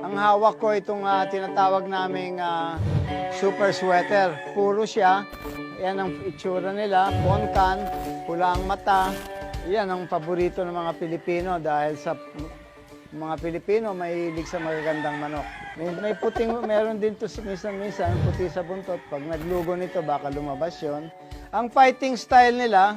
Ang hawak ko itong tinatawag naming super sweater. Puro siya. Yan ang itsura nila. Ponkan, pula ang mata. Yan ang paborito ng mga Pilipino dahil sa mga Pilipino mahilig sa magagandang manok. May puting, meron din to minsan-minsan, puti sa buntot. Pag naglugo nito, baka lumabas yon. Ang fighting style nila,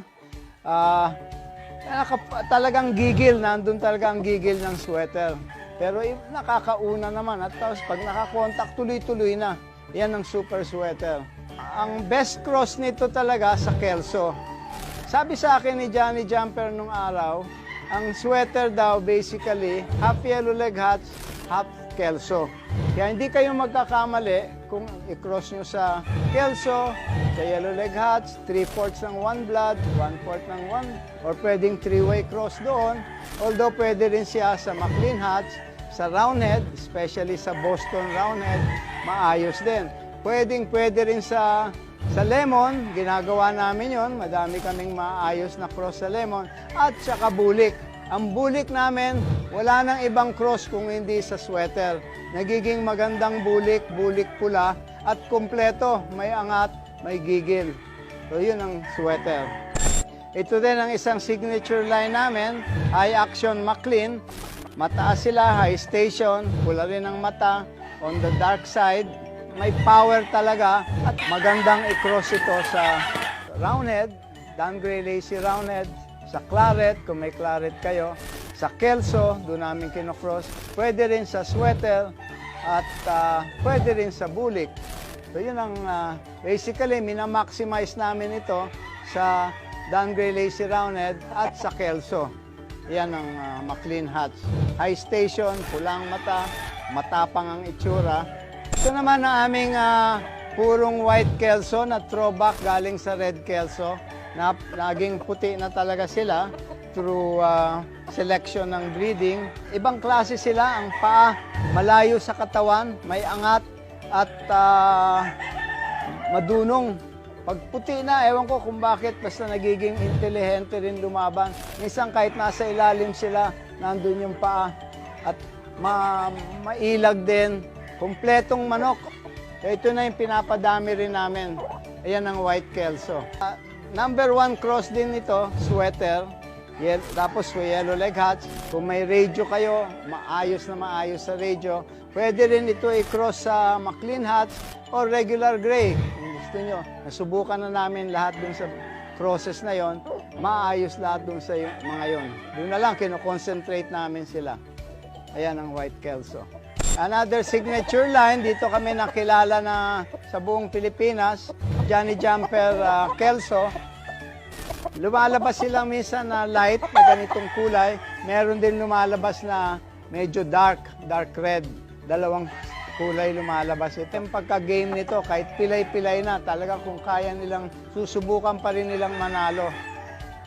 talagang gigil. Nandun talaga ang gigil ng sweater. Pero nakakauna naman at tapos pag nakakontak, tuloy-tuloy na. Yan ang super sweater. Ang best cross nito talaga sa Kelso. Sabi sa akin ni Johnny Jumper nung araw, ang sweater daw basically half yellow leg hats, half Kelso. Kaya hindi kayo magkakamali kung i-cross nyo sa Kelso, sa yellow leg hats, 3/4 ng one blood, 1/4 ng one, or pwedeng 3-way cross doon. Although pwede rin siya sa McLean hats, sa roundhead, especially sa Boston roundhead, maayos din. Pwede rin sa lemon, ginagawa namin yon. Madami kaming maayos na cross sa lemon. At saka bulik. Ang bulik namin, wala nang ibang cross kung hindi sa sweater. Nagiging magandang bulik, bulik pula, at kumpleto. May angat, may gigil. So yun ang sweater. Ito din ang isang signature line namin, High Action McLean. Mataas sila, high station, pula rin ang mata, on the dark side. May power talaga at magandang i-cross ito sa roundhead, Dan Gray Lacy roundhead, sa claret, kung may claret kayo, sa Kelso, doon namin kinocross. Pwede rin sa sweater at pwede rin sa bulik. So yun ang basically minamaximize namin ito sa Dan Gray Lacy roundhead at sa Kelso. Yan ang McLean hats. High station, pulang mata, matapang ang itsura. Ito naman ang aming purong white Kelso na throwback galing sa red Kelso. Naging puti na talaga sila through selection ng breeding. Ibang klase sila, ang paa malayo sa katawan, may angat at madunong. Pag puti na, ewan ko kung bakit, basta nagiging intelihente rin lumaban. Minsan kahit nasa ilalim sila, nandun yung paa. At mailag din. Kompletong manok. Ito na yung pinapadami rin namin. Ayan ang white Kelso. Number 1 cross din ito, sweater. Tapos yellow leg hats. Kung may radio kayo, maayos sa radio. Pwede rin ito i-cross sa McLean hats or regular gray. Nyo, nasubukan na namin lahat dun sa process na yon, maayos lahat dun sa mga yon. Doon na lang, kino-concentrate namin sila. Ayan ang white Kelso. Another signature line, dito kami nakilala na sa buong Pilipinas, Johnny Jumper Kelso. Lumalabas silang minsan na light na ganitong kulay. Meron din lumalabas na medyo dark red. Dalawang kulay lumalabas. Ito yung pagka-game nito, kahit pilay-pilay na, talaga kung kaya nilang, susubukan pa rin nilang manalo.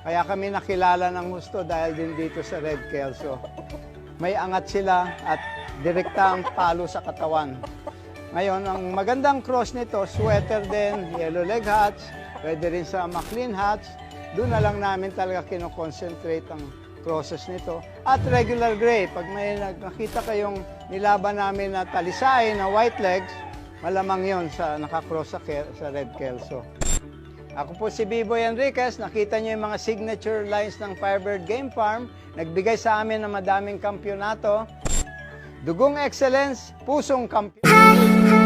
Kaya kami nakilala ng gusto dahil din dito sa red Kelso. May angat sila at direkta ang palo sa katawan. Ngayon, ang magandang cross nito, sweater din, yellow leg hats, pwede rin sa McLean hats. Doon na lang namin talaga kino-concentrate ang crosses nito. At regular gray, pag may nakita kayong nilaban namin na talisay na white legs, malamang yon sa nakakross sa red Kelso. Ako po si Biboy Enriquez. Nakita niyo yung mga signature lines ng Firebird Game Farm. Nagbigay sa amin ng madaming kampyonato. Dugong excellence, pusong kampiyon.